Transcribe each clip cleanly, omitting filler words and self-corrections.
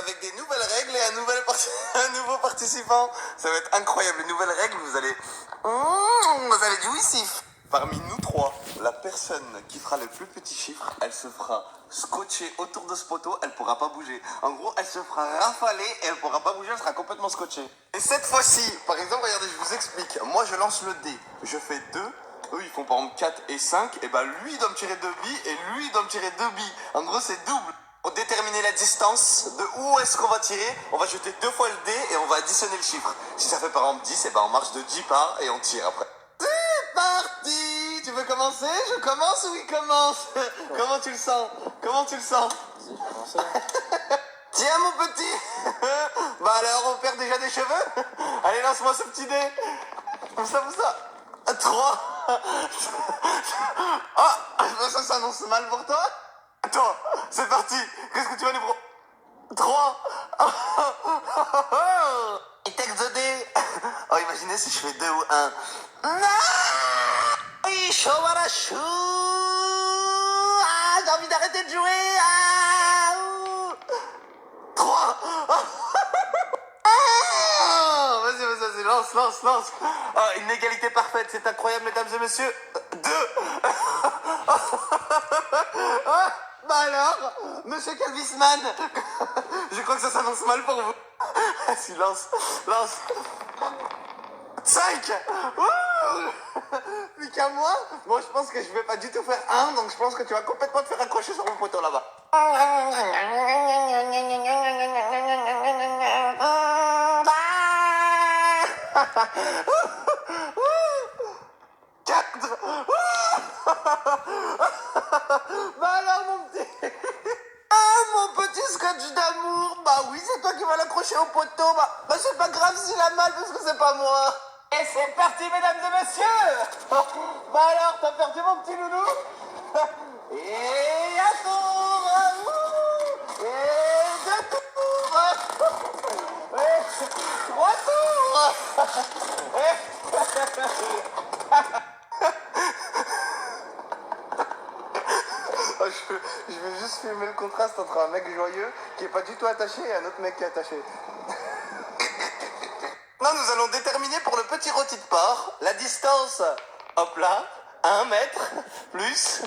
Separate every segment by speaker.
Speaker 1: avec des nouvelles règles et un nouveau participant. Ça va être incroyable. Les nouvelles règles, vous allez jouissif. Parmi nous trois, la personne qui fera le plus petit chiffre, elle se fera scotcher autour de ce poteau, elle pourra pas bouger. En gros, elle se fera rafaler et elle pourra pas bouger, elle sera complètement scotchée. Et cette fois-ci, par exemple, regardez, je vous explique. Moi, je lance le dé. Je fais 2. Eux, ils font par exemple 4 et 5. Et ben lui, il doit me tirer 2 billes et lui, il doit me tirer 2 billes. En gros, c'est double. Pour déterminer la distance de où est-ce qu'on va tirer, on va jeter 2 fois le dé et on va additionner le chiffre. Si ça fait par exemple 10, et ben on marche de 10 pas et on tire après. C'est parti! Tu veux commencer? Je commence ou il commence? Comment tu le sens? Comment tu le sens? Tiens mon petit. Bah alors on perd déjà des cheveux. Allez, lance-moi ce petit dé. Comme ça, 3. Ah, ça s'annonce mal pour toi. Toi, c'est parti. Qu'est-ce que tu vas nous prendre? 3. Il texte de dé. Oh, imaginez si je fais 2 ou 1. Non, chaud à la chou. Ah, j'ai envie d'arrêter de jouer. Ah, 3. Ah, vas-y, lance. Oh, une égalité parfaite, c'est incroyable, mesdames et messieurs. 2. Ah, bah alors, monsieur Calvisman, je crois que ça s'annonce mal pour vous. Si, lance. 5. Plus qu'à moi. Bon, je pense que je vais pas du tout faire 1, donc je pense que tu vas complètement te faire accrocher sur mon poteau là-bas. 4. Bah alors mon petit. Ah, mon petit scotch d'amour. Bah oui, c'est toi qui vas l'accrocher au poteau. Bah c'est pas grave s'il a mal parce que c'est pas moi. Et c'est parti, mesdames et messieurs. Bah alors, t'as perdu mon petit loulou. Et un tour. Et 2 tours. Et 3 tours. Je vais juste filmer le contraste entre un mec joyeux qui est pas du tout attaché et un autre mec qui est attaché. Là, nous allons déterminer pour le petit rôti de porc la distance, hop là, 1 mètre plus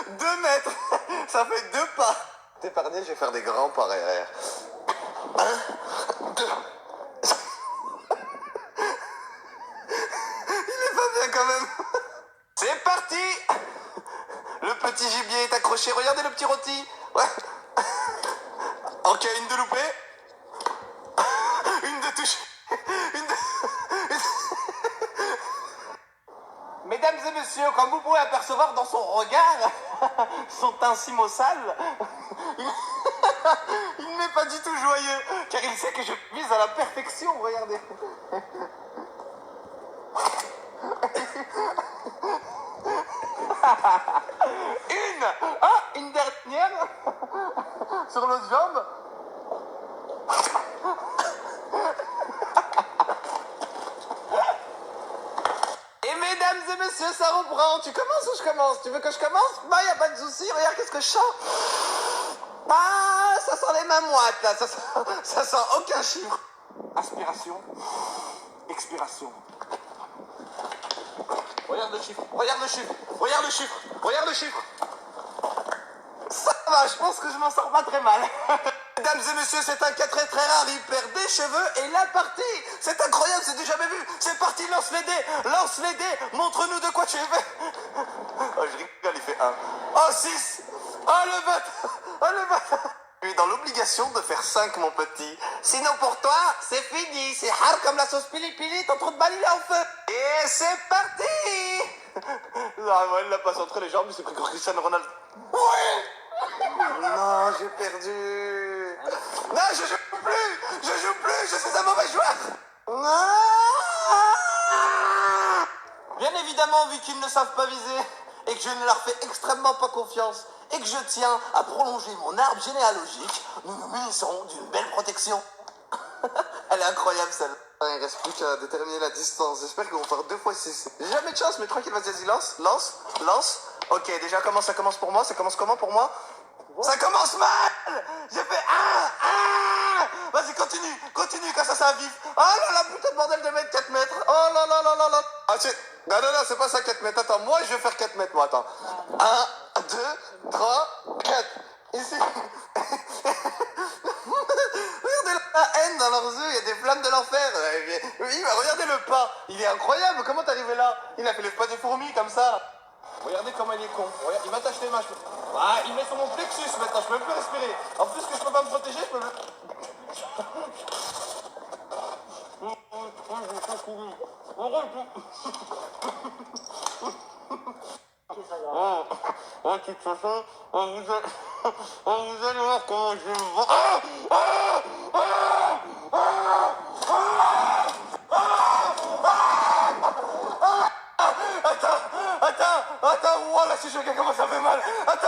Speaker 1: 2 mètres. Ça fait 2 pas. T'épargner, je vais faire des grands pas derrière. 1, 2. Il est pas bien quand même. C'est parti. Le petit gibier est accroché. Regardez le petit rôti. Ouais. Ok, une de loupée. Une de touchée. Mesdames et messieurs, comme vous pouvez apercevoir dans son regard, son teint si maussade, il n'est pas du tout joyeux, car il sait que je vise à la perfection, regardez. Une dernière sur l'autre jambe. Et mesdames et messieurs, ça reprend. Tu commences ou je commence? Tu veux que je commence? Bah, y a pas de souci. Regarde, qu'est-ce que je sens. Ah, ça sent les mains moites, là. Ça sent aucun chiffre. Inspiration. Expiration. Regarde le chiffre. Ça va, je pense que je m'en sors pas très mal. Mesdames et messieurs, c'est un cas très rare, il perd des cheveux et la partie. C'est incroyable, c'est du jamais vu. C'est parti, lance les dés, montre-nous de quoi tu es fait. Oh, je rigole, il fait 1. Oh, 6. Oh, le bat. Tu es dans l'obligation de faire 5, mon petit. Sinon, pour toi, c'est fini. C'est hard comme la sauce pili-pili, ton trou de balle, il est en feu. Et c'est parti. Non, elle l'a pas centré les jambes, c'est pris Cristiano Ronaldo. Ouais. Non, j'ai perdu. Non, je joue plus, je suis un mauvais joueur. Bien évidemment, vu qu'ils ne savent pas viser et que je ne leur fais extrêmement pas confiance et que je tiens à prolonger mon arbre généalogique, nous nous munissons d'une belle protection. Elle est incroyable celle-là. Il reste plus qu'à déterminer la distance. J'espère qu'ils vont faire 2 fois 6. J'ai jamais de chance, mais tranquille, vas-y, lance, lance, lance. Ok, déjà comment ça commence pour moi? Ça commence comment pour moi? Ça commence mal. J'ai fait Vas-y, continue, continue, quand ça c'est un vif. Oh là là, putain de bordel de mètres, 4 mètres. Oh là là là là là. Ah, non, non, non, c'est pas ça 4 mètres. Attends, moi je vais faire 4 mètres, moi, attends. 1, 2, 3, 4. Ici. Regardez la haine dans leurs yeux, il y a des flammes de l'enfer. Oui, mais regardez le pas. Il est incroyable. Comment t'es arrivé là? Il a fait le pas des fourmis comme ça. Regardez comment il est con. Regarde, il m'attache les mains. Il met sur mon plexus maintenant. Je peux même plus respirer. En plus que je peux pas me protéger, je peux même... De toute façon, vous allez voir comment je vais me Attends, wow, là, je suis choqué, comment ça fait mal. Attends,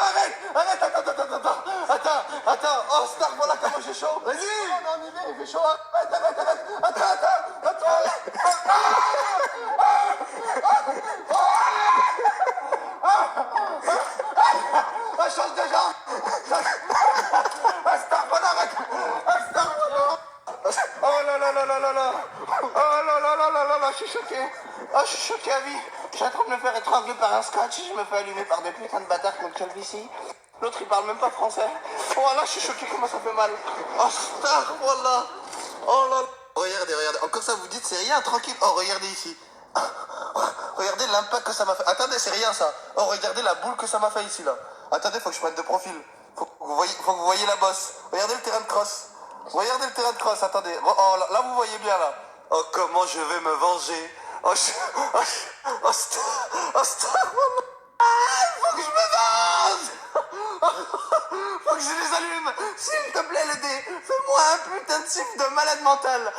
Speaker 1: attends. Oh, Star, voilà comment j'ai chaud. Vas-y, on y va, il fait chaud. Attends. Change de jambe. Star, voilà, arrête. Star, voilà. Oh là là là là là là. Oh là là, je suis choqué. Oh, je suis choqué à vie. Je suis en train de me faire étrangler par un scratch. Je me fais allumer par des putains de bâtards comme Calvici. L'autre, il parle même pas français. Oh là, je suis choqué, comment ça fait mal. Oh, Star, voilà. Oh là là. Regardez. Encore ça, vous dites, c'est rien, tranquille. Oh, regardez ici. Regardez l'impact que ça m'a fait. Attendez, c'est rien ça. Oh, regardez la boule que ça m'a fait ici là. Attendez, faut que je prenne de profil. Faut que vous voyez la bosse. Regardez le terrain de cross. Regardez le terrain de cross, attendez. Oh, là, vous voyez bien là. Oh, comment je vais me venger. Star. Faut que je me venge. Faut que je les allume. S'il te plaît, le dé. Fais-moi un putain de siffle de malade mental.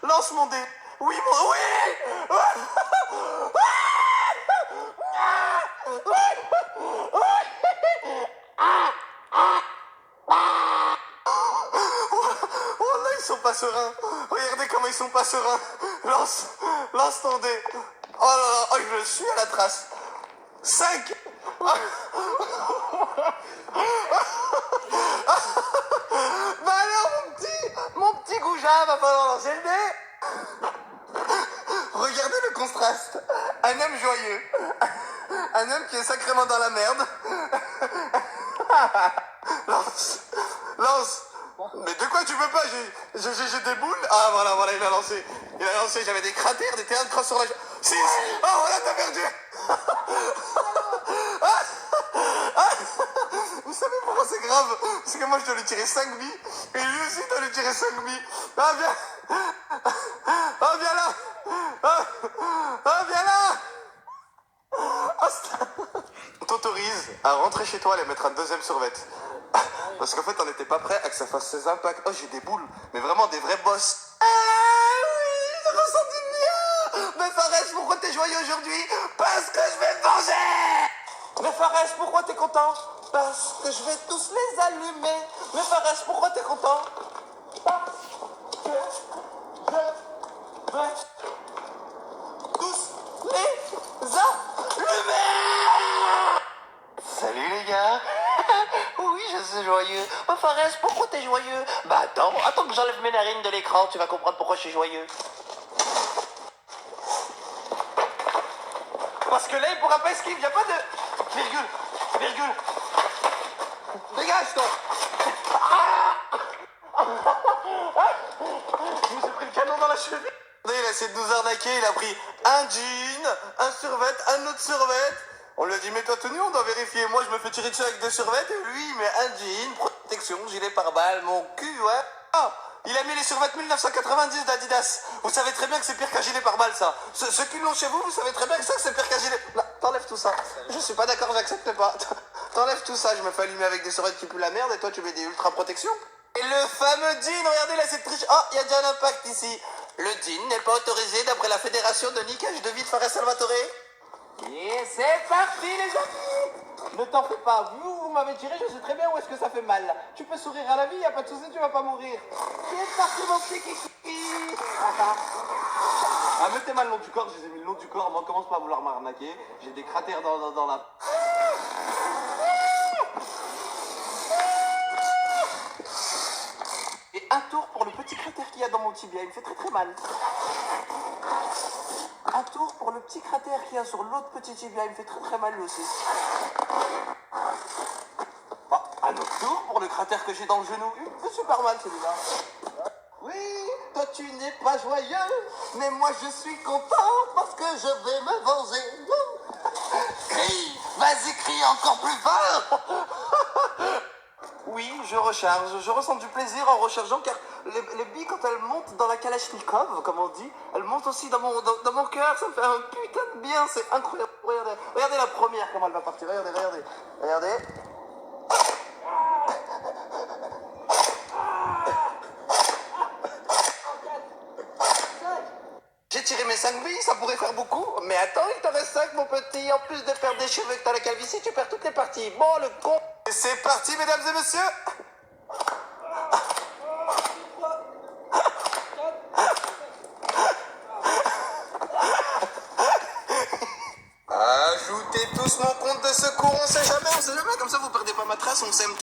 Speaker 1: Lance mon dé. Oui. Oh là, ils sont pas sereins. Regardez comment ils sont pas sereins. Lance ton dé. Oh là là, oh, je suis à la trace. 5. Bah alors, mon petit goujat, va falloir lancer le dé. Regardez le contraste. Un homme joyeux. Un homme qui est sacrément dans la merde. Lance. Mais de quoi tu peux pas? J'ai des boules. Ah voilà, il a lancé, j'avais des cratères, des terrains de cross sur la... 6. Oh voilà, t'as perdu. Vous savez pourquoi c'est grave? Parce que moi je dois lui tirer 5 billes. Et lui aussi doit lui tirer 5 billes. Ah viens. Ah viens là. Ah viens là. On t'autorise à rentrer chez toi et mettre un deuxième survêt. Parce qu'en fait on n'était pas prêt à que ça fasse ses impacts. Oh, j'ai des boules, mais vraiment des vrais boss. Ah oui, j'ai ressenti bien. Mais Fares, pourquoi t'es joyeux aujourd'hui? Parce que je vais me venger. Mais Fares, pourquoi t'es content? Parce que je vais tous les allumer. Mais Fares, pourquoi t'es content? Parce que je vais tous les allumer. Salut les gars. Oui, je suis joyeux. Oh, Fares, pourquoi t'es joyeux? Bah attends que j'enlève mes narines de l'écran, tu vas comprendre pourquoi je suis joyeux. Parce que là, il pourra pas esquiver, il n'y a pas de... Virgule. Dégage, toi. Je me suis pris le canon dans la cheville. Il a essayé de nous arnaquer, il a pris un jean, un survêt, un autre survêt. On lui a dit, mets-toi tenue, on doit vérifier. Moi, je me fais tirer dessus avec 2 survêtements et lui, il met un jean, protection, gilet pare-balles, mon cul, ouais. Ah, il a mis les survêtements 1990 d'Adidas. Vous savez très bien que c'est pire qu'un gilet pare-balles, ça. Ceux qui l'ont chez vous, vous savez très bien que ça, c'est pire qu'un gilet... Là, t'enlèves tout ça. Je suis pas d'accord, j'accepte pas. T'enlèves tout ça, je me fais allumer avec des survêtements qui puent la merde et toi, tu mets des ultra protections. Et le fameux jean, regardez là, cette triche. Oh, il y a déjà un impact ici. Le jean n'est pas autorisé d'après la fédération de niquage de vie de Fares Salvatore. Et c'est parti les amis. Ne t'en fais pas, vous m'avez tiré, je sais très bien où est-ce que ça fait mal. Tu peux sourire à la vie, y a pas de souci, tu vas pas mourir. Qui est parti mon petit kiki? Ah, mettez mal le long du corps, je les ai mis le long du corps. Moi, commence pas à vouloir m'arnaquer. J'ai des cratères dans la... Et un tour pour le petit cratère qu'il y a dans mon tibia, il me fait très très mal. Un tour pour le petit cratère qu'il y a sur l'autre petit tibia, il me fait très très mal lui aussi. Bon, un autre tour pour le cratère que j'ai dans le genou, il me fait super mal celui-là. Oui, toi tu n'es pas joyeux, mais moi je suis content parce que je vais me venger. Crie, vas-y crie encore plus fort. Oui, je recharge. Je ressens du plaisir en rechargeant car les billes, quand elles montent dans la Kalachnikov, comme on dit, elles montent aussi dans mon cœur. Ça me fait un putain de bien. C'est incroyable. Regardez, regardez la première, comment elle va partir. Regardez, regardez. Regardez. J'ai tiré mes 5 billes, ça pourrait faire beaucoup. Mais attends, il t'en reste 5, mon petit. En plus de perdre des cheveux que t'as la calvitie, tu perds toutes les parties. Bon, le con. Et c'est parti, mesdames et messieurs. Ajoutez tous mon compte de secours, on sait jamais, comme ça vous perdez pas ma trace, on s'aime.